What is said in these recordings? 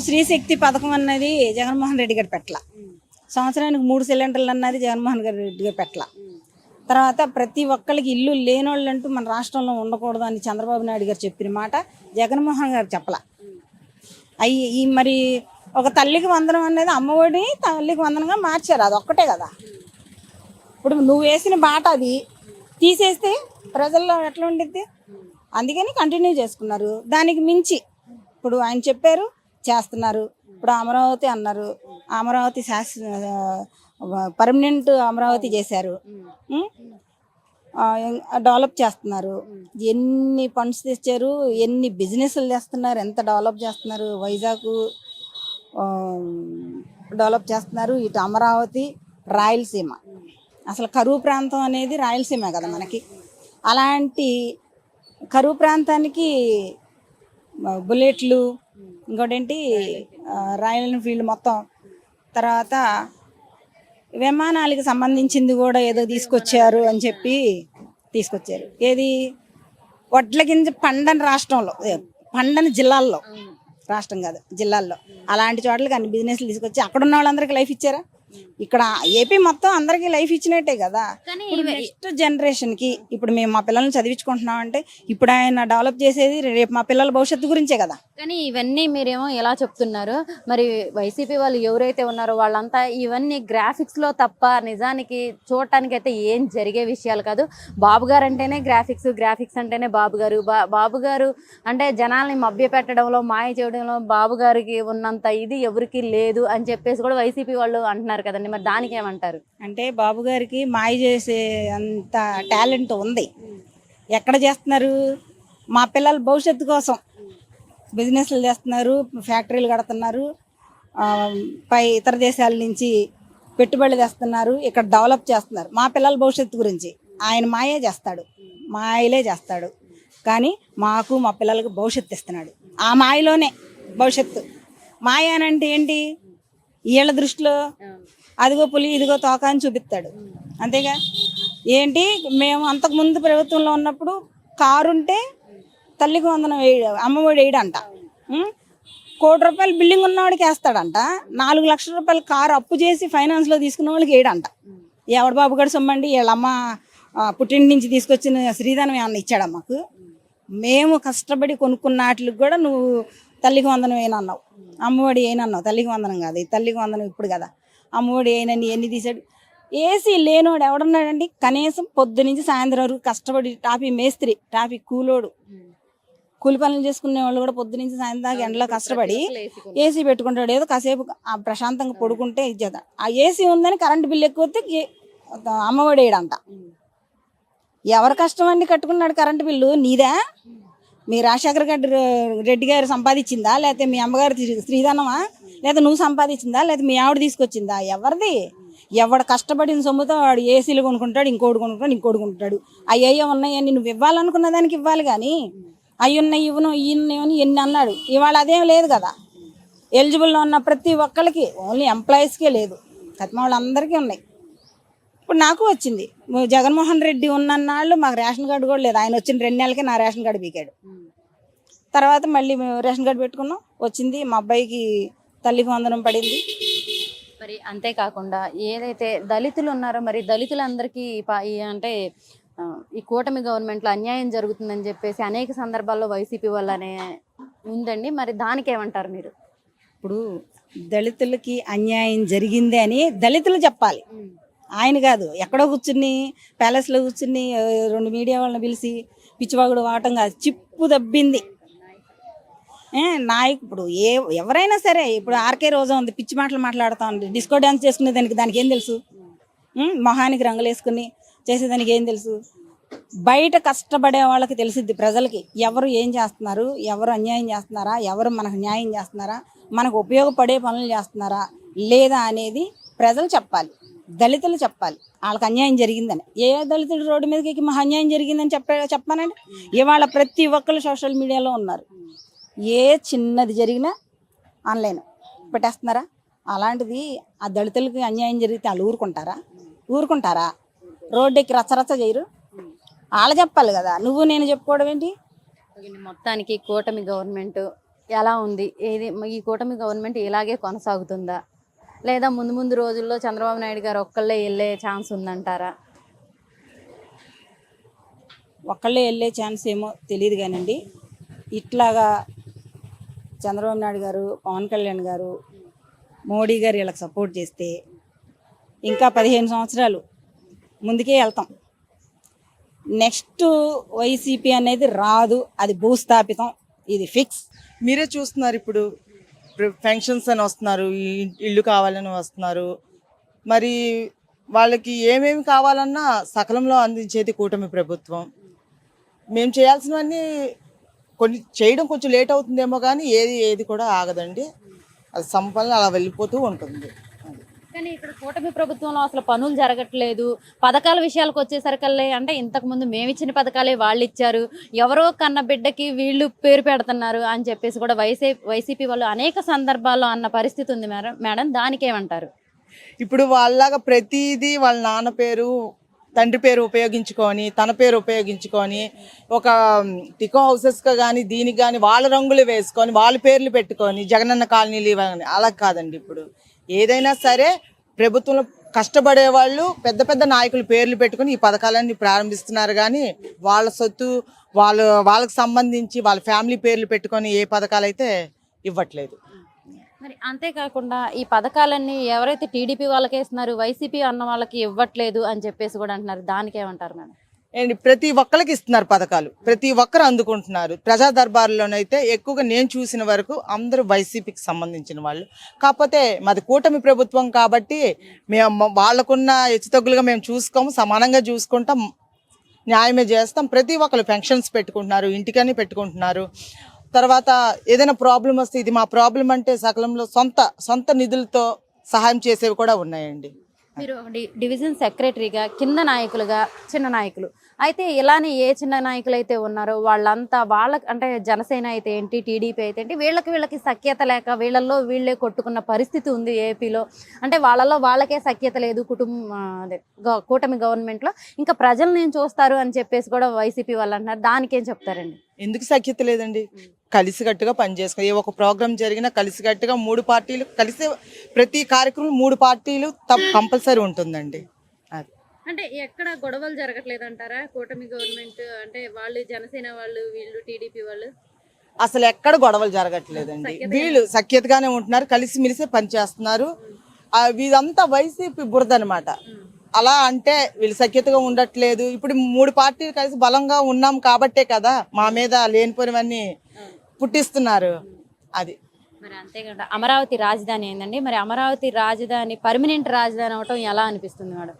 శ్రీశక్తి పథకం అన్నది జగన్మోహన్ రెడ్డి గారు పెట్టల. సంవత్సరానికి 3 సిలిండర్లు అన్నది జగన్మోహన్ రెడ్డి గారు పెట్టల. తర్వాత ప్రతి ఒక్కరికి ఇల్లు లేనోళ్ళంటూ మన రాష్ట్రంలో ఉండకూడదు అని చంద్రబాబు నాయుడు గారు చెప్పిన మాట జగన్మోహన్ గారు చెప్పల. ఈ మరి ఒక తల్లికి వందనం అనేది అమ్మఒడి తల్లికి వందనంగా మార్చారు, అది ఒక్కటే కదా. ఇప్పుడు నువ్వు వేసిన బాట అది తీసేస్తే ప్రజల్లో ఎట్లా ఉండిద్ది? అందుకని కంటిన్యూ చేసుకున్నారు. దానికి మించి ఇప్పుడు ఆయన చెప్పారు చేస్తున్నారు. ఇప్పుడు అమరావతి అన్నారు, అమరావతి పర్మనెంట్ అమరావతి చేశారు, డెవలప్ చేస్తున్నారు. ఎన్ని ఫండ్స్ తెచ్చారు, ఎన్ని బిజినెస్లు చేస్తున్నారు, ఎంత డెవలప్ చేస్తున్నారు. వైజాగ్ డెవలప్ చేస్తున్నారు, ఇటు అమరావతి, రాయలసీమ. అసలు కరువు ప్రాంతం అనేది రాయలసీమ కదా మనకి. అలాంటి కరువు ప్రాంతానికి బుల్లెట్లు, ఇంకోటేంటి రాయల్ ఎన్ఫీల్డ్ మొత్తం, తర్వాత విమానాలకు సంబంధించింది కూడా ఏదో తీసుకొచ్చారు అని చెప్పి తీసుకొచ్చారు. ఏది వడ్ల గింజ పండని రాష్ట్రంలో, పండని జిల్లాల్లో, రాష్ట్రం కాదు జిల్లాల్లో, అలాంటి చోట్లకి అన్ని బిజినెస్లు తీసుకొచ్చి అక్కడ ఉన్న వాళ్ళందరికీ లైఫ్ ఇచ్చారా? ఇక్కడ ఏపీ మొత్తం అందరికీ లైఫ్ ఇచ్చినట్టే కదా. ఇప్పుడు నెక్స్ట్ జనరేషన్కి ఇప్పుడు మేము మా పిల్లల్ని చదివించుకుంటున్నాం అంటే ఇప్పుడు ఆయన డెవలప్ చేసేది రేపు మా పిల్లల భవిష్యత్తు గురించే కదా. కానీ ఇవన్నీ మీరేమో ఎలా చెప్తున్నారు, మరి వైసీపీ వాళ్ళు ఎవరైతే ఉన్నారో వాళ్ళంతా ఇవన్నీ గ్రాఫిక్స్లో తప్ప నిజానికి చూడటానికి అయితే ఏం జరిగే విషయాలు కాదు. బాబు గారు అంటేనే గ్రాఫిక్స్ అంటేనే బాబు గారు అంటే జనాల్ని మభ్య పెట్టడంలో, మాయ చేయడంలో బాబు గారికి ఉన్నంత ఇది ఎవరికి లేదు అని చెప్పేసి కూడా వైసీపీ వాళ్ళు అంటున్నారు కదండి. మరి దానికి ఏమంటారు? అంటే బాబు గారికి మాయ చేసే అంత టాలెంట్ ఉంది. ఎక్కడ చేస్తున్నారు? మా పిల్లల భవిష్యత్తు కోసం బిజినెస్లు చేస్తున్నారు, ఫ్యాక్టరీలు కడుతున్నారు, పై ఇతర దేశాల నుంచి పెట్టుబడులు తెస్తున్నారు, ఇక్కడ డెవలప్ చేస్తున్నారు. మా పిల్లల భవిష్యత్తు గురించి ఆయన మాయే చేస్తాడు, మాయలే చేస్తాడు. కానీ మాకు మా పిల్లలకు భవిష్యత్తు ఇస్తున్నాడు. ఆ మాయలోనే భవిష్యత్తు. మాయ అని అంటే ఏంటి? వీళ్ళ దృష్టిలో అదిగో పులి ఇదిగో తోక అని చూపిస్తాడు, అంతేగా. ఏంటి, మేము అంతకుముందు ప్రభుత్వంలో ఉన్నప్పుడు కారుంటే తల్లికి వందనం అమ్మఒడి వేయడంట, 1 కోటి రూపాయలు బిల్డింగ్ ఉన్నవాడికి వేస్తాడంట, 4 లక్షల రూపాయలు కారు అప్పు చేసి ఫైనాన్స్లో తీసుకున్న వాళ్ళకి వేయడంట. ఎవడు బాబు గడు సొమ్మండి, వీళ్ళమ్మ పుట్టింటి నుంచి తీసుకొచ్చిన శ్రీధనం ఏమన్నా ఇచ్చాడా మాకు? మేము కష్టపడి కొనుక్కున్న వాటికి కూడా నువ్వు తల్లికి వందనం ఏనన్నావు, అమ్మఒడి ఏనన్నావు. తల్లికి వందనం కాదు, ఈ తల్లికి వందనం ఇప్పుడు కదా. అమ్మఒడి ఏనని ఎన్ని తీసాడు? ఏసీ లేనోడు ఎవడున్నాడండి? కనీసం పొద్దు నుంచి సాయంత్రం వరకు కష్టపడి మేస్త్రి, కూలోడు, కూలి పనులు చేసుకునే వాళ్ళు కూడా పొద్దు నుంచి సాయంత్రం దాకా ఎండలో కష్టపడి ఏసీ పెట్టుకుంటాడు. ఏదో కాసేపు ప్రశాంతంగా పడుకుంటే ఇచ్చేదా. ఆ ఏసీ ఉందని కరెంటు బిల్లు ఎక్కువ వస్తే అమ్మఒడి వేయడంట. ఎవరు కష్టం అండి కట్టుకున్నాడు కరెంటు బిల్లు? నీదా? మీ రాజశేఖర రెడ్డి గారు సంపాదించిందా, లేకపోతే మీ అమ్మగారు శ్రీధనమా, లేదా నువ్వు సంపాదించిందా, లేదా మీ ఆవిడ తీసుకొచ్చిందా? ఎవరిది? ఎవడు కష్టపడిన సొమ్ముతో వాడు ఏసీలు కొనుక్కుంటాడు, ఇంకోటి కొనుక్కుంటాడు. అయ్యయ్యో ఉన్నాయని నువ్వు ఇవ్వాలనుకున్న దానికి ఇవ్వాలి, కానీ అయ్యున్నాయి ఇవ్వను ఇయ్యని ఎన్ని అన్నాడు. ఇవాళ అదేం లేదు కదా. ఎలిజిబుల్లో ఉన్న ప్రతి ఒక్కరికి, ఓన్లీ ఎంప్లాయీస్కే లేదు, కత్మ వాళ్ళందరికీ ఉన్నాయి. ఇప్పుడు నాకు వచ్చింది. జగన్మోహన్ రెడ్డి ఉన్నన్నాళ్ళు మాకు రేషన్ కార్డు కూడా లేదు. ఆయన వచ్చిన 2 నెలలకే నా రేషన్ కార్డు పీకాడు. తర్వాత మళ్ళీ మేము రేషన్ కార్డు పెట్టుకున్నాం, వచ్చింది. మా అబ్బాయికి తల్లికి వందనం పడింది. మరి అంతేకాకుండా ఏదైతే దళితులు ఉన్నారో, మరి దళితులందరికీ అంటే ఈ కూటమి గవర్నమెంట్లో అన్యాయం జరుగుతుందని చెప్పేసి అనేక సందర్భాల్లో వైసీపీ వల్లనే ఉందండి. మరి దానికి ఏమంటారు మీరు? ఇప్పుడు దళితులకి అన్యాయం జరిగింది అని దళితులు చెప్పాలి, ఆయన కాదు. ఎక్కడో కూర్చుని ప్యాలెస్లో కూర్చుని 2 మీడియా వాళ్ళని పిలిచి పిచ్చివాగుడు వాటం కాదు, చిప్పు దబ్బింది నాయకు. ఇప్పుడు ఎవరైనా సరే, ఇప్పుడు ఆర్కే రోజా ఉంది, పిచ్చి మాటలు మాట్లాడుతూ ఉంది, డిస్కో డ్యాన్స్ చేసుకునే దానికి ఏం తెలుసు? మొహానికి రంగులు వేసుకుని చేసేదానికి ఏం తెలుసు? బయట కష్టపడే వాళ్ళకి తెలిసిద్ది, ప్రజలకి ఎవరు ఏం చేస్తున్నారు, ఎవరు అన్యాయం చేస్తున్నారా, ఎవరు మనకు న్యాయం చేస్తున్నారా, మనకు ఉపయోగపడే పనులు చేస్తున్నారా లేదా అనేది ప్రజలు చెప్పాలి, దళితులు చెప్పాలి. వాళ్ళకి అన్యాయం జరిగిందని. ఏ దళితుడు రోడ్డు మీదకి మా అన్యాయం జరిగిందని చెప్పానండి. ఇవాళ ప్రతి ఒక్కరు సోషల్ మీడియాలో ఉన్నారు. ఏ చిన్నది జరిగినా ఆన్లైన్ పెట్టేస్తున్నారా? అలాంటిది ఆ దళితులకి అన్యాయం జరిగితే వాళ్ళు ఊరుకుంటారా? రోడ్డుకి రచ్చరచ్చ చేయరు. వాళ్ళు చెప్పాలి కదా, నువ్వు నేను చెప్పుకోవడం ఏంటి? మొత్తానికి కూటమి గవర్నమెంట్ ఎలా ఉంది? ఏది ఈ కూటమి గవర్నమెంట్ ఇలాగే కొనసాగుతుందా? లేదా ముందు ముందు రోజుల్లో చంద్రబాబు నాయుడు గారు ఒక్కళ్ళే వెళ్ళే ఛాన్స్ ఉందంటారా? ఒక్కళ్ళే వెళ్ళే ఛాన్స్ ఏమో తెలియదు కానండి, ఇట్లాగా చంద్రబాబు నాయుడు గారు, పవన్ కళ్యాణ్ గారు, మోడీ గారు వీళ్ళకి సపోర్ట్ చేస్తే ఇంకా 15 సంవత్సరాలు ముందుకే వెళ్తాం. నెక్స్ట్ వైసీపీ అనేది రాదు, అది భూస్థాపితం, ఇది ఫిక్స్. మీరే చూస్తున్నారు ఇప్పుడు పెన్షన్స్ అని వస్తున్నారు, ఇల్లు కావాలని వస్తున్నారు. మరి వాళ్ళకి ఏమేమి కావాలన్నా సకలంలో అందించేది కూటమి ప్రభుత్వం. మేము చేయాల్సినవన్నీ కొన్ని చేయడం కొంచెం లేట్ అవుతుందేమో కానీ ఏది కూడా ఆగదండి. అది సంపన్న అలా వెళ్ళిపోతూ ఉంటుంది. కానీ ఇక్కడ కూటమి ప్రభుత్వంలో అసలు పనులు జరగట్లేదు. పథకాల విషయాలకు వచ్చేసరికల్లే అంటే ఇంతకుముందు మేము ఇచ్చిన పథకాలే వాళ్ళు ఇచ్చారు, ఎవరో కన్న బిడ్డకి వీళ్ళు పేరు పెడుతున్నారు అని చెప్పేసి కూడా వైసీపీ వాళ్ళు అనేక సందర్భాల్లో అన్న పరిస్థితి ఉంది మేడం. దానికేమంటారు? ఇప్పుడు వాళ్ళలాగా ప్రతిదీ వాళ్ళ నాన్న పేరు, తండ్రి పేరు ఉపయోగించుకొని, తన పేరు ఉపయోగించుకొని, ఒక టికో హౌసెస్గా కానీ దీనికి కానీ వాళ్ళ రంగులు వేసుకొని వాళ్ళ పేర్లు పెట్టుకొని జగనన్న కాలనీలు ఇవన్నీ అలా కాదండి. ఇప్పుడు ఏదైనా సరే ప్రభుత్వంలో కష్టపడే వాళ్ళు పెద్ద పెద్ద నాయకుల పేర్లు పెట్టుకొని ఈ పథకాలన్నీ ప్రారంభిస్తున్నారు. కానీ వాళ్ళ సొత్తు వాళ్ళకి సంబంధించి వాళ్ళ ఫ్యామిలీ పేర్లు పెట్టుకొని ఏ పథకాలు అయితే ఇవ్వట్లేదు. మరి అంతేకాకుండా ఈ పథకాలన్నీ ఎవరైతే టీడీపీ వాళ్ళకి వేస్తున్నారు, వైసీపీ అన్న వాళ్ళకి ఇవ్వట్లేదు అని చెప్పేసి కూడా అంటున్నారు. దానికేమంటారు మేడం? అండ్ ప్రతి ఒక్కరికి ఇస్తున్నారు పథకాలు, ప్రతి ఒక్కరు అందుకుంటున్నారు. ప్రజా దర్బార్లోనైతే ఎక్కువగా నేను చూసిన వరకు అందరూ వైసీపీకి సంబంధించిన వాళ్ళు. కాకపోతే మాది కూటమి ప్రభుత్వం కాబట్టి మేము వాళ్ళకున్న హెచ్చుతగ్గులుగా మేము చూసుకోము, సమానంగా చూసుకుంటాం, న్యాయమే చేస్తాం. ప్రతి ఒక్కరు పెన్షన్స్ పెట్టుకుంటున్నారు, ఇంటికని పెట్టుకుంటున్నారు. తర్వాత ఏదైనా ప్రాబ్లం వస్తే ఇది మా ప్రాబ్లం అంటే సకలంలో సొంత నిధులతో సహాయం చేసేవి కూడా ఉన్నాయండి. మీరు డివిజన్ సెక్రటరీగా, కింద నాయకులుగా, చిన్న నాయకులు అయితే ఇలానే ఏ చిన్న నాయకులు అయితే ఉన్నారో వాళ్ళంతా వాళ్ళకి అంటే జనసేన అయితే ఏంటి, టీడీపీ అయితే ఏంటి, వీళ్ళకి సఖ్యత లేక వీళ్ళల్లో వీళ్ళే కొట్టుకున్న పరిస్థితి ఉంది ఏపీలో. అంటే వాళ్ళలో వాళ్ళకే సఖ్యత లేదు కూటమి గవర్నమెంట్లో. ఇంకా ప్రజలు నేను చూస్తారు అని చెప్పేసి కూడా వైసీపీ వాళ్ళు అంటున్నారు. దానికేం చెప్తారండి? ఎందుకు సఖ్యత లేదండి? కలిసికట్టుగా పనిచేసుకుని ఏ ఒక ప్రోగ్రాం జరిగినా కలిసికట్టుగా 3 పార్టీలు కలిసి ప్రతి కార్యక్రమం 3 పార్టీలు కంపల్సరీ ఉంటుందండి. అది అంటే ఎక్కడ గొడవలు జరగట్లేదు అంటారా కూటమి గవర్నమెంట్? అంటే వాళ్ళు జనసేన వాళ్ళు, వీళ్ళు టీడీపీ వాళ్ళు అసలు ఎక్కడ గొడవలు జరగట్లేదండి. వీళ్ళు సఖ్యతగానే ఉంటున్నారు, కలిసిమెలిసే పనిచేస్తున్నారు. వీళ్ళంతా వైసీపీ బురద అనమాట. అలా అంటే వీళ్ళు సఖ్యతగా ఉండట్లేదు. ఇప్పుడు 3 పార్టీలు కలిసి బలంగా ఉన్నాం కాబట్టే కదా మా మీద లేనిపోయినవన్నీ పుట్టిస్తున్నారు. అది మరి అంతేకాదు అమరావతి రాజధాని ఏందండి, మరి అమరావతి రాజధాని పర్మనెంట్ రాజధాని అవటం ఎలా అనిపిస్తుంది మేడం?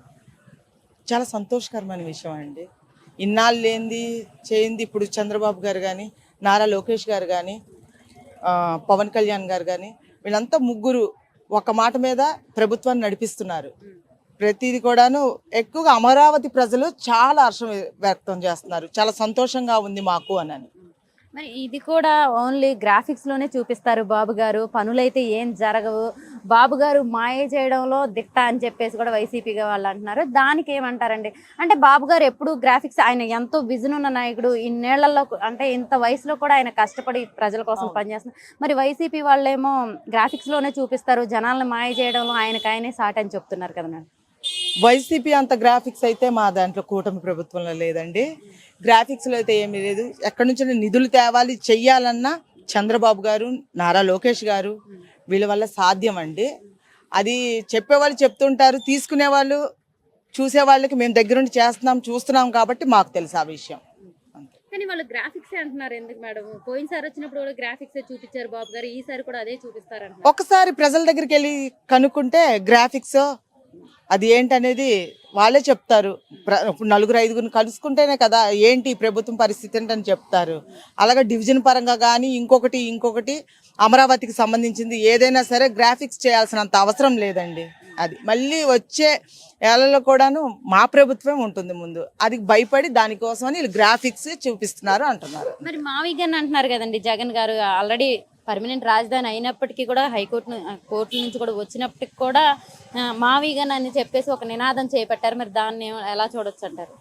చాలా సంతోషకరమైన విషయం అండి. ఇన్నాళ్ళు లేనిది చేయింది ఇప్పుడు చంద్రబాబు గారు కానీ, నారా లోకేష్ గారు కానీ, పవన్ కళ్యాణ్ గారు కానీ, వీళ్ళంతా ముగ్గురు ఒక మాట మీద ప్రభుత్వాన్ని నడిపిస్తున్నారు. ప్రతిది కూడాను ఎక్కువగా అమరావతి ప్రజలు చాలా హర్షం వ్యక్తం చేస్తున్నారు. చాలా సంతోషంగా ఉంది మాకు అని. మరి ఇది కూడా ఓన్లీ గ్రాఫిక్స్ లోనే చూపిస్తారు బాబు గారు, పనులైతే ఏం జరగవు, బాబు గారు మాయ చేయడంలో దిట్ట అని చెప్పేసి కూడా వైసీపీగా వాళ్ళు అంటున్నారు. దానికి ఏమంటారండి? అంటే బాబు గారు ఎప్పుడు గ్రాఫిక్స్, ఆయన ఎంతో విజన్ ఉన్న నాయకుడు, ఇన్నేళ్లలో అంటే ఇంత వయసులో కూడా ఆయన కష్టపడి ప్రజల కోసం పనిచేస్తున్నారు. మరి వైసీపీ వాళ్ళేమో గ్రాఫిక్స్ లోనే చూపిస్తారు, జనాలను మాయ చేయడంలో ఆయనకాయనే సాట్ అని చెప్తున్నారు కదా మేడం. వైసీపీ అంత గ్రాఫిక్స్ అయితే మా దాంట్లో కూటమి ప్రభుత్వంలో లేదండి. గ్రాఫిక్స్లో అయితే ఏమీ లేదు. ఎక్కడి నుంచి నిధులు తేవాలి చెయ్యాలన్నా చంద్రబాబు గారు, నారా లోకేష్ గారు వీళ్ళ వల్ల సాధ్యం అండి. అది చెప్పేవాళ్ళు చెప్తుంటారు, తీసుకునే వాళ్ళు చూసే వాళ్ళకి మేము దగ్గరుండి చూస్తున్నాం కాబట్టి మాకు తెలుసు ఆ విషయం. కానీ వాళ్ళు గ్రాఫిక్స్ అంటున్నారు ఎందుకు మేడం? పోయినసారి వచ్చినప్పుడు కూడా గ్రాఫిక్స్ చూపించారు బాబు గారు, ఈసారి కూడా అదే చూపిస్తారంట. ఒకసారి ప్రజల దగ్గరికి వెళ్ళి కనుక్కుంటే గ్రాఫిక్స్ అది ఏంటనేది వాళ్ళే చెప్తారు. నలుగురు ఐదుగురిని కలుసుకుంటేనే కదా ఏంటి ప్రభుత్వం పరిస్థితి ఏంటని చెప్తారు. అలాగే డివిజన్ పరంగా కానీ ఇంకొకటి అమరావతికి సంబంధించింది ఏదైనా సరే గ్రాఫిక్స్ చేయాల్సినంత అవసరం లేదండి. అది మళ్ళీ వచ్చే ఏళ్లలో కూడాను మా ప్రభుత్వం ఉంటుంది ముందు. అది భయపడి దానికోసమని వీళ్ళు గ్రాఫిక్స్ చూపిస్తున్నారు అంటున్నారు. మరి మావిగన్ అంటున్నారు కదండి జగన్ గారు, ఆల్రెడీ పర్మనెంట్ రాజధాని అయినప్పటికీ కూడా కోర్టు నుంచి కూడా వచ్చినప్పటికి కూడా మావిగన్ అని చెప్పేసి ఒక నినాదం చేపట్టారు. మరి దాన్ని ఎలా చూడొచ్చు అంటారు?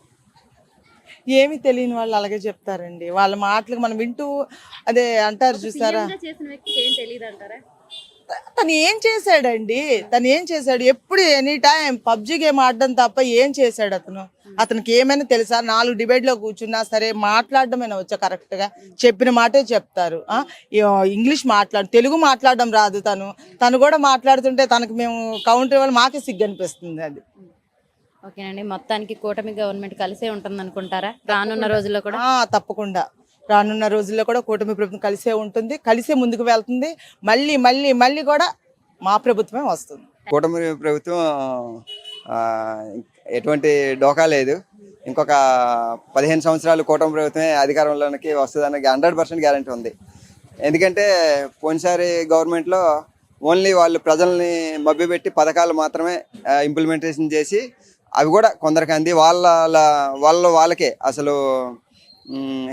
ఏమీ తెలియని వాళ్ళు అలాగే చెప్తారండి. వాళ్ళ మాటలకు మనం వింటూ అదే అంటారు చూసారా, చేసిన వ్యక్తికి ఏం తెలియదు అంటారా? తను ఏం చేశాడండి, తను ఏం చేశాడు, ఎప్పుడు ఎనీ టైం పబ్జి గేమ్ ఆడడం తప్ప ఏం చేశాడు అతనికి ఏమైనా తెలుసా? 4 డిబేట్లో కూర్చున్నా సరే మాట్లాడడమేనా వచ్చా? కరెక్ట్గా చెప్పిన మాటే చెప్తారు. ఇంగ్లీష్ తెలుగు మాట్లాడడం రాదు. తను కూడా మాట్లాడుతుంటే తనకు మేము కౌంటర్ ఇవ్వాలి, మాకే సిగ్గు అనిపిస్తుంది. అది ఓకేనండి, మొత్తానికి కూటమి గవర్నమెంట్ కలిసే ఉంటుంది అనుకుంటారా రానున్న రోజుల్లో కూడా? తప్పకుండా రానున్న రోజుల్లో కూడా కూటమి ప్రభుత్వం కలిసే ఉంటుంది, కలిసే ముందుకు వెళ్తుంది. మళ్ళీ మళ్ళీ మళ్ళీ కూడా మా ప్రభుత్వమే వస్తుంది. కూటమి ప్రభుత్వం ఎటువంటి డోకా లేదు. ఇంకొక 15 సంవత్సరాలు కూటమి ప్రభుత్వమే అధికారంలోకి వస్తుందన్న 100% గ్యారంటీ ఉంది. ఎందుకంటే పోయినసారి గవర్నమెంట్లో ఓన్లీ వాళ్ళు ప్రజల్ని మభ్యపెట్టి పథకాలు మాత్రమే ఇంప్లిమెంటేషన్ చేసి అవి కూడా కొందరికి అంది వాళ్ళకే అసలు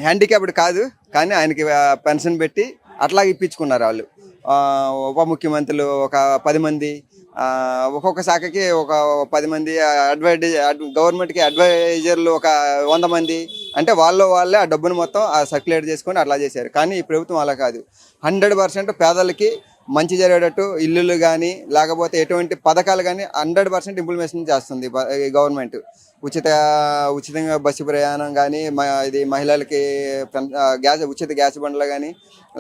హ్యాండిక్యాప్డ్ కాదు కానీ ఆయనకి పెన్షన్ పెట్టి అట్లాగే ఇప్పించుకున్నారు వాళ్ళు. ఉప ముఖ్యమంత్రులు ఒక 10 మంది, ఒక్కొక్క శాఖకి ఒక 10 మంది, గవర్నమెంట్కి అడ్వైజర్లు ఒక 100 మంది. అంటే వాళ్ళే ఆ డబ్బును మొత్తం సర్క్యులేట్ చేసుకొని అట్లా చేశారు. కానీ ఈ ప్రభుత్వం అలా కాదు. 100% పేదలకి మంచి జరిగేటట్టు ఇల్లులు కానీ లేకపోతే ఎటువంటి పథకాలు కానీ 100% ఇంప్లిమెంటేషన్ చేస్తుంది ఈ గవర్నమెంట్. ఉచితంగా బస్సు ప్రయాణం కానీ, ఇది మహిళలకి ఉచిత గ్యాస్ బండ్లు కానీ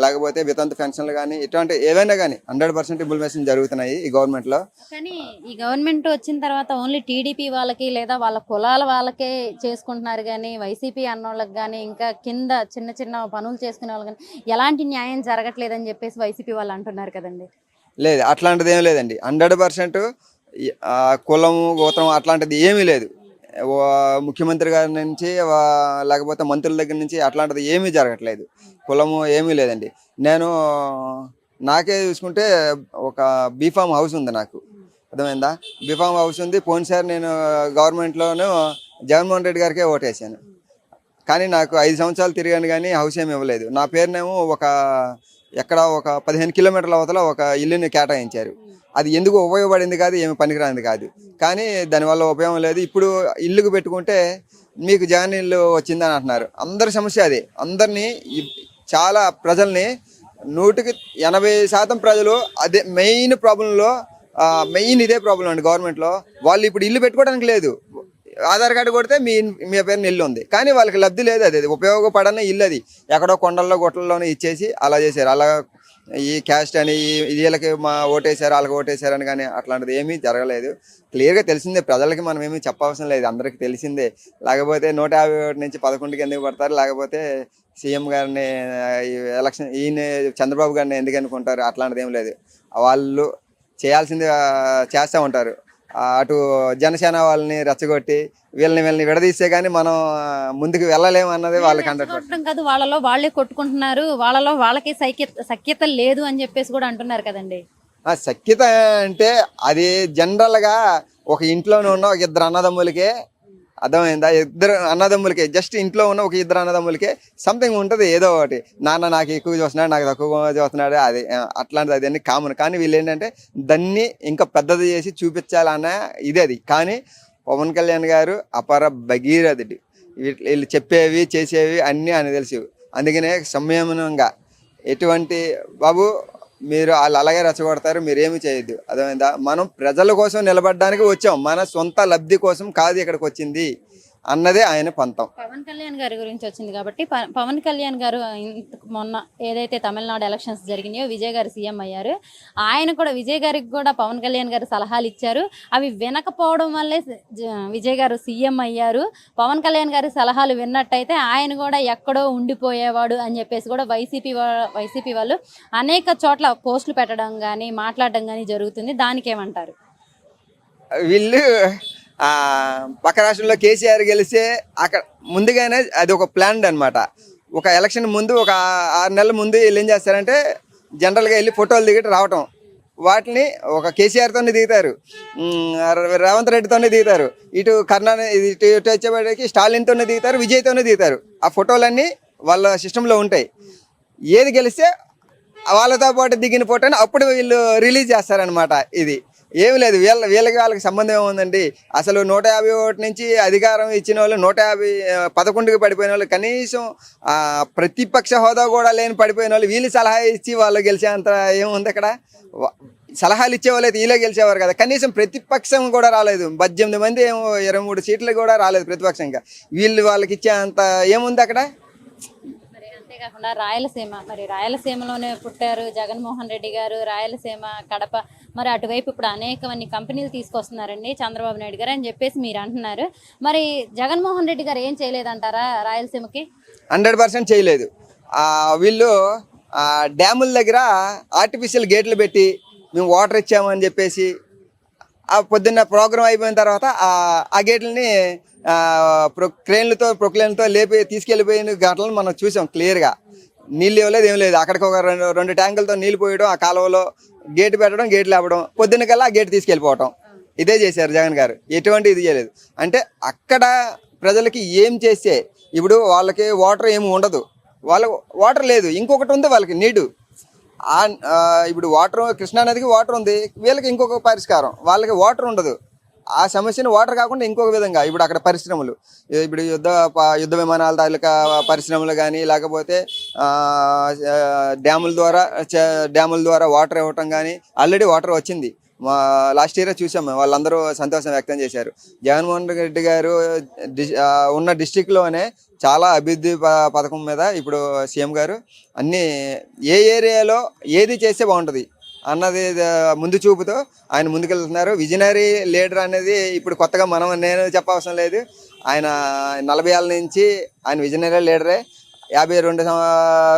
లేకపోతే వితంతు పెన్షన్లు కానీ ఇటువంటి ఏవైనా కానీ 100% ఇంప్లిమెంటేషన్ జరుగుతున్నాయి ఈ గవర్నమెంట్లో. కానీ ఈ గవర్నమెంట్ వచ్చిన తర్వాత ఓన్లీ టీడీపీ వాళ్ళకి లేదా వాళ్ళ కులాల వాళ్ళకే చేసుకుంటున్నారు కానీ వైసీపీ అన్నోళ్ళకి కానీ ఇంకా కింద చిన్న చిన్న పనులు చేసుకునే వాళ్ళు కానీ ఎలాంటి న్యాయం జరగట్లేదని చెప్పేసి వైసీపీ వాళ్ళు అంటున్నారు కదండి. లేదు, అట్లాంటిది ఏమీ లేదండి. 100% కులము గోత్రం అట్లాంటిది ఏమీ లేదు. ముఖ్యమంత్రి గారి నుంచి లేకపోతే మంత్రుల దగ్గర నుంచి అట్లాంటిది ఏమీ జరగట్లేదు. కులము ఏమీ లేదండి. నాకే చూసుకుంటే ఒక బీఫామ్ హౌస్ ఉంది, నాకు అర్థమైందా? బీఫామ్ హౌస్ ఉంది. పోయినసారి నేను గవర్నమెంట్లోనూ జగన్మోహన్ రెడ్డి గారికే ఓటేసాను. కానీ నాకు 5 సంవత్సరాలు తిరిగాను కానీ హౌస్ ఏమి ఇవ్వలేదు. నా పేరునేమో ఒక 15 కిలోమీటర్ల అవతల ఒక ఇల్లుని కేటాయించారు. అది ఎందుకు ఉపయోగపడింది కాదు, ఏమి పనికిరానిది కాదు. కానీ దానివల్ల ఉపయోగం లేదు. ఇప్పుడు ఇల్లుకు పెట్టుకుంటే మీకు జగన్ ఇల్లు వచ్చిందని అంటున్నారు. అందరి సమస్య అదే. అందరినీ చాలా ప్రజల్ని 80% ప్రజలు అదే మెయిన్ ప్రాబ్లంలో ఇదే ప్రాబ్లం అండి. గవర్నమెంట్లో వాళ్ళు ఇప్పుడు ఇల్లు పెట్టుకోవడానికి లేదు. ఆధార్ కార్డు కొడితే మీ పేరున ఇల్లు ఉంది కానీ వాళ్ళకి లబ్ధి లేదు. అది ఉపయోగపడని ఇల్లు, అది ఎక్కడో కొండల్లో గొట్టల్లోనే ఇచ్చేసి అలా చేశారు. అలా ఈ క్యాస్ట్ అని వీళ్ళకి ఓటేశారు వాళ్ళకి ఓటేశారు అని కానీ అట్లాంటిది ఏమీ జరగలేదు. క్లియర్గా తెలిసిందే ప్రజలకి, మనం ఏమీ చెప్పవసరం లేదు, అందరికీ తెలిసిందే. లేకపోతే 151 నుంచి 11కి ఎందుకు పడతారు, లేకపోతే సీఎం గారిని ఈయన చంద్రబాబు గారిని ఎందుకు అనుకుంటారు, అట్లాంటిది ఏం లేదు. వాళ్ళు చేయాల్సింది చేస్తూ ఉంటారు. అటు జనసేన వాళ్ళని రెచ్చగొట్టి వీళ్ళని విడదీస్తే గానీ మనం ముందుకు వెళ్ళలేము అన్నది వాళ్ళకి 100% కాదు. వాళ్ళలో వాళ్ళే కొట్టుకుంటున్నారు, వాళ్ళలో వాళ్ళకి సఖ్యత లేదు అని చెప్పేసి కూడా అంటున్నారు కదండి. సఖ్యత అంటే అది జనరల్గా ఒక ఇంట్లోనే ఉన్న ఒక 2 అన్నదమ్ములకే, అర్థమైందా? 2 అన్నదమ్ములకే, జస్ట్ ఇంట్లో ఉన్న ఒక 2 అన్నదమ్ములకే సంథింగ్ ఉంటుంది. ఏదో ఒకటి, నాన్న నాకు ఎక్కువ చూస్తున్నాడు, నాకు తక్కువ చూస్తున్నాడు, అది అట్లాంటిది. అది అన్ని కామన్. కానీ వీళ్ళు ఏంటంటే దాన్ని ఇంకా పెద్దది చేసి చూపించాలన్న ఇది అది. కానీ పవన్ కళ్యాణ్ గారు అపర భగీరథుడు. వీళ్ళు చెప్పేవి చేసేవి అన్నీ అని తెలుసు. అందుకనే సంయమనంగా ఎటువంటి బాబు మీరు వాళ్ళు అలాగే రెచ్చగొడతారు, మీరేమి చేయొద్దు, అర్థమైందా? మనం ప్రజల కోసం నిలబడడానికి వచ్చాం, మన సొంత లబ్ధి కోసం కాదు ఇక్కడికి వచ్చింది అన్నదే ఆయన పంతం. పవన్ కళ్యాణ్ గారి గురించి వచ్చింది కాబట్టి పవన్ కళ్యాణ్ గారు మొన్న ఏదైతే తమిళనాడు ఎలక్షన్స్ జరిగినాయో విజయ్ గారు సీఎం అయ్యారు. ఆయన కూడా విజయ్ గారికి కూడా పవన్ కళ్యాణ్ గారు సలహాలు ఇచ్చారు. అవి వినకపోవడం వల్లే విజయ్ గారు సీఎం అయ్యారు. పవన్ కళ్యాణ్ గారి సలహాలు విన్నట్టయితే ఆయన కూడా ఎక్కడో ఉండిపోయేవాడు అని చెప్పేసి కూడా వైసీపీ వాళ్ళు అనేక చోట్ల పోస్టులు పెట్టడం కానీ మాట్లాడడం కానీ జరుగుతుంది. దానికి ఏమంటారు? వీళ్ళు పక్క రాష్ట్రంలో కేసీఆర్ గెలిస్తే అక్కడ ముందుగానే అది ఒక ప్లాన్ అనమాట. ఒక ఎలక్షన్ ముందు ఒక 6 నెలల ముందు వీళ్ళు ఏం చేస్తారంటే జనరల్గా వెళ్ళి ఫోటోలు దిగట రావటం, వాటిని ఒక కేసీఆర్తోనే దిగుతారు, రేవంత్ రెడ్డితోనే దిగుతారు, ఇటు ఇటు వచ్చేవాడికి స్టాలిన్తోనే దిగుతారు, విజయ్తోనే దిగుతారు. ఆ ఫోటోలన్నీ వాళ్ళ సిస్టంలో ఉంటాయి. ఏది గెలిస్తే వాళ్ళతో పాటు దిగిన ఫోటోని అప్పుడు వీళ్ళు రిలీజ్ చేస్తారనమాట. ఇది ఏమి లేదు. వీళ్ళకి వాళ్ళకి సంబంధం ఏముందండి? అసలు 151 నుంచి అధికారం ఇచ్చిన వాళ్ళు 11కి పడిపోయిన వాళ్ళు, కనీసం ప్రతిపక్ష హోదా కూడా లేని పడిపోయిన వాళ్ళు వీళ్ళు సలహా ఇచ్చి వాళ్ళు గెలిచేంత ఏముంది అక్కడ? సలహాలు ఇచ్చేవాళ్ళు అయితే వీళ్ళే గెలిచేవారు కదా. కనీసం ప్రతిపక్షం కూడా రాలేదు. 18 మంది ఏమో 23 సీట్లు కూడా రాలేదు ప్రతిపక్షంగా. వీళ్ళు వాళ్ళకి ఇచ్చేంత ఏముంది అక్కడ? మరి అంతేకాకుండా రాయలసీమ, మరి రాయలసీమలోనే పుట్టారు జగన్మోహన్ రెడ్డి గారు. రాయలసీమ, కడప, మరి అటువైపు ఇప్పుడు అనేకమంది కంపెనీలు తీసుకొస్తున్నారండి చంద్రబాబు నాయుడు గారు అని చెప్పేసి మీరు అంటున్నారు. మరి జగన్మోహన్ రెడ్డి గారు ఏం చేయలేదంటారా రాయలసీమకి? 100% చేయలేదు. వీళ్ళు డ్యాముల దగ్గర ఆర్టిఫిషియల్ గేట్లు పెట్టి మేము వాటర్ ఇచ్చామని చెప్పేసి పొద్దున్న ప్రోగ్రాం అయిపోయిన తర్వాత ఆ గేట్లని ప్రొక్లేన్లతో లేపి తీసుకెళ్ళిపోయిన ఘటనలు మనం చూసాం క్లియర్గా. నీళ్ళు ఇవ్వలేదు, ఏం లేదు. అక్కడికి ఒక రెండు ట్యాంకులతో నీళ్ళు పోయడం, ఆ కాలువలో గేటు పెట్టడం, గేట్లు లేపడం, పొద్దున్న కల్లా ఆ గేటు తీసుకెళ్ళిపోవటం, ఇదే చేశారు జగన్ గారు. ఎటువంటి ఇది చేయలేదు. అంటే అక్కడ ప్రజలకి ఏం చేస్తే, ఇప్పుడు వాళ్ళకి వాటర్ ఏమి ఉండదు, వాళ్ళకి వాటర్ లేదు, ఇంకొకటి ఉంది వాళ్ళకి నీడు. ఇప్పుడు వాటర్, కృష్ణానదికి వాటర్ ఉంది, వీళ్ళకి ఇంకొక పరిష్కారం, వాళ్ళకి వాటర్ ఉండదు. ఆ సమస్యను వాటర్ కాకుండా ఇంకొక విధంగా ఇప్పుడు అక్కడ పరిశ్రమలు, ఇప్పుడు యుద్ధ విమానాల తాలూకా పరిశ్రమలు కానీ, లేకపోతే డ్యాముల ద్వారా వాటర్ ఇవ్వటం కానీ, ఆల్రెడీ వాటర్ వచ్చింది. లాస్ట్ ఇయర్ చూసాము, వాళ్ళందరూ సంతోషం వ్యక్తం చేశారు. జగన్మోహన్ రెడ్డి గారు ఉన్న డిస్టిక్లోనే చాలా అభివృద్ధి పథకం మీద ఇప్పుడు సీఎం గారు అన్నీ ఏ ఏరియాలో ఏది చేస్తే బాగుంటుంది అన్నది ముందు చూపుతో ఆయన ముందుకెళ్తున్నారు. విజనరీ లీడర్ అనేది ఇప్పుడు కొత్తగా నేను చెప్పవసరం లేదు. ఆయన 40 ఏళ్ళ నుంచి ఆయన విజనరీ లీడరే. 52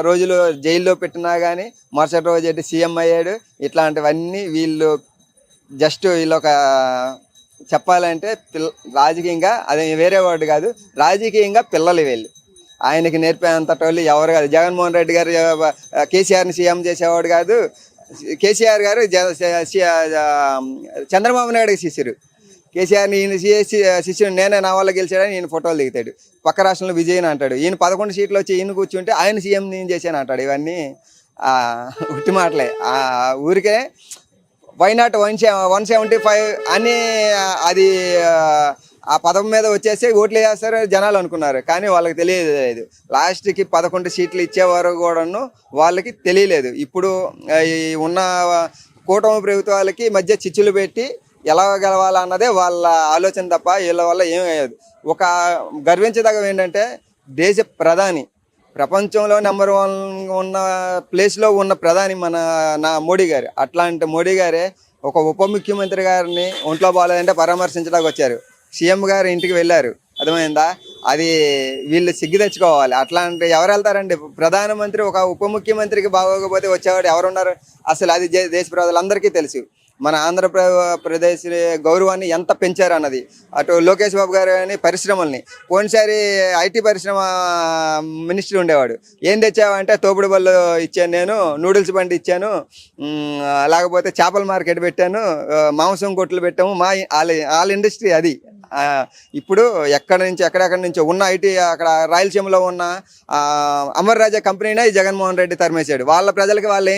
రోజులు జైల్లో పెట్టినా కానీ మరుసటి రోజు అయితే సీఎం అయ్యాడు. ఇట్లాంటివన్నీ వీళ్ళు వీళ్ళొక చెప్పాలంటే రాజకీయంగా, అది వేరే వర్డ్ కాదు, రాజకీయంగా పిల్లలు వీళ్ళు. ఆయనకి నేర్పేంత వాళ్ళు ఎవరు కాదు. జగన్మోహన్ రెడ్డి గారు కేసీఆర్ని సీఎం చేసేవాడు కాదు. కేసీఆర్ గారు చంద్రబాబు నాయుడుకి శిష్యుడు. కేసీఆర్ని ఈయన శిష్యుడు, నేనే నా వల్ల గెలిచాడని ఈయన ఫోటోలు దిగుతాడు. పక్క రాష్ట్రంలో విజయన్ అంటాడు. ఈయన 11 సీట్లు వచ్చి ఈయన కూర్చుంటే ఆయన సీఎం నేను చేశాను అంటాడు. ఇవన్నీ ఉట్టి మాటలే. ఊరికే వై నాట్ 175 అని అది ఆ పదం మీద వచ్చేసి ఓట్లు వేస్తారు జనాలు అనుకున్నారు. కానీ వాళ్ళకి తెలియలేదు. లాస్ట్కి 11 సీట్లు ఇచ్చేవారు కూడాను వాళ్ళకి తెలియలేదు. ఇప్పుడు ఉన్న కూటమి ప్రభుత్వాలకి మధ్య చిచ్చులు పెట్టి ఎలా గెలవాలన్నదే వాళ్ళ ఆలోచన తప్ప వీళ్ళ వల్ల ఏమీ అయ్యేది. ఒక గర్వించదగ్గ ఏంటంటే దేశ ప్రధాని, ప్రపంచంలో నెంబర్ 1 ఉన్న ప్లేస్లో ఉన్న ప్రధాని నా మోడీ గారు. అట్లాంటి మోడీ గారే ఒక ఉప ముఖ్యమంత్రి గారిని ఒంట్లో బాగాలేదంటే పరామర్శించడానికి వచ్చారు. సీఎం గారు ఇంటికి వెళ్ళారు. అర్థమైందా? అది వీళ్ళు సిగ్గు తెచ్చుకోవాలి. అట్లాంటి ఎవరు వెళ్తారండి? ప్రధానమంత్రి ఒక ఉప ముఖ్యమంత్రికి బాగోకపోతే వచ్చేవాడు ఎవరున్నారు? అసలు అది దేశ ప్రజలందరికీ తెలుసు. మన ఆంధ్రప్రదేశ్ గౌరవాన్ని ఎంత పెంచారు అన్నది. అటు లోకేష్ బాబు గారు అని పరిశ్రమల్ని, పోయినసారి ఐటీ పరిశ్రమ మినిస్టర్ ఉండేవాడు. ఏం తెచ్చావంటే తోపుడు బళ్ళు ఇచ్చాను, నేను నూడిల్స్ బండి ఇచ్చాను, లేకపోతే చేపల మార్కెట్ పెట్టాను, మాంసం కొట్లు పెట్టాము, ఆల్ ఇండస్ట్రీ అది. ఇప్పుడు ఎక్కడెక్కడి నుంచో ఉన్న ఐటీ, అక్కడ రాయలసీమలో ఉన్న అమర్ రాజా కంపెనీనే ఈ జగన్మోహన్ రెడ్డి తరిమేశాడు. వాళ్ళ ప్రజలకి వాళ్ళు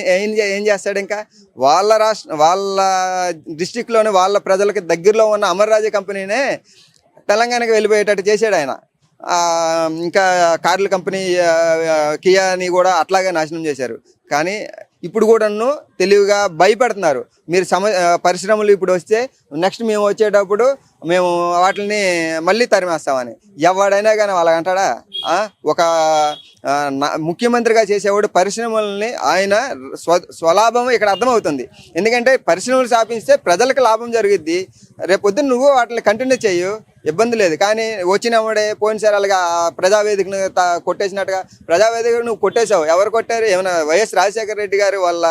ఏం చేస్తాడు? ఇంకా వాళ్ళ డిస్టిక్లోనే వాళ్ళ ప్రజలకి దగ్గరలో ఉన్న అమర్ రాజా కంపెనీనే తెలంగాణకి వెళ్ళిపోయేటట్టు చేశాడు ఆయన. ఇంకా కార్ల కంపెనీ కియాని కూడా అట్లాగే నాశనం చేశారు. కానీ ఇప్పుడు కూడాను తెలివిగా భయపెడుతున్నారు. మీరు పరిశ్రమలు ఇప్పుడు వస్తే నెక్స్ట్ మేము వచ్చేటప్పుడు మేము వాటిని మళ్ళీ తరిమేస్తామని. ఎవడైనా కానీ వాళ్ళకంటాడా? ఒక ముఖ్యమంత్రిగా చేసేవాడు పరిశ్రమల్ని ఆయన స్వలాభం ఇక్కడ అర్థమవుతుంది. ఎందుకంటే పరిశ్రమలు స్థాపిస్తే ప్రజలకు లాభం జరుగుద్ది. రేపొద్దున నువ్వు వాటిని కంటిన్యూ చేయు, ఇబ్బంది లేదు. కానీ వచ్చినప్పుడే పోయినసారి అలాగా ప్రజావేదికను కొట్టేసినట్టుగా ప్రజావేదిక నువ్వు కొట్టేశావు. ఎవరు కొట్టారు? ఏమైనా వైఎస్ రాజశేఖర రెడ్డి గారు వాళ్ళ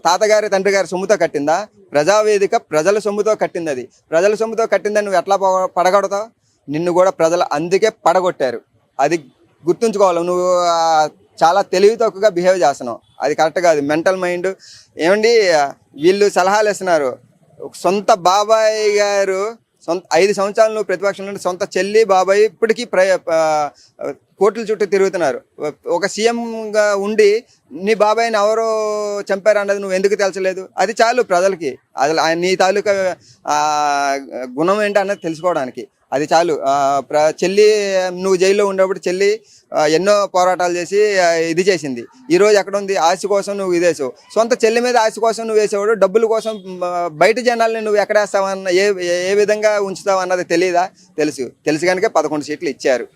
తాతగారి తండ్రి గారి సొమ్ముతో కట్టిందా? ప్రజావేదిక ప్రజల సొమ్ముతో కట్టింది. అది ప్రజల సొమ్ముతో కట్టిందని నువ్వు ఎట్లా పడగొడతావు? నిన్ను కూడా ప్రజలు అందుకే పడగొట్టారు. అది గుర్తుంచుకోవాలి. నువ్వు చాలా తెలివి తక్కువగా బిహేవ్ చేస్తున్నావు. అది కరెక్ట్ కాదు. Mental mind. ఏమండి, వీళ్ళు సలహాలు ఇస్తున్నారు. సొంత బాబాయ్ గారు సొంత 5 సంవత్సరాలు నువ్వు ప్రతిపక్షంలో ఉండి సొంత చెల్లి బాబాయ్ ఇప్పటికీ కోర్టుల చుట్టూ తిరుగుతున్నారు. ఒక సీఎంగా ఉండి నీ బాబాయ్ని ఎవరో చంపారు అన్నది నువ్వు ఎందుకు తెలుసలేదు? అది చాలు ప్రజలకి, అసలు నీ తాలూకా గుణం ఏంటి అన్నది తెలుసుకోవడానికి అది చాలు. చెల్లి నువ్వు జైల్లో ఉండేప్పుడు చెల్లి ఎన్నో పోరాటాలు చేసి ఇది చేసింది. ఈరోజు ఎక్కడ ఉంది? ఆశ కోసం నువ్వు ఇదేసావు. సొంత చెల్లి మీద ఆశ కోసం నువ్వు వేసేవాడు, డబ్బుల కోసం బయట జనాల్ని నువ్వు ఎక్కడ వేస్తావన్న ఏ విధంగా ఉంచుతావు అన్నది తెలియదా? తెలుసు కనుక 11 సీట్లు ఇచ్చారు.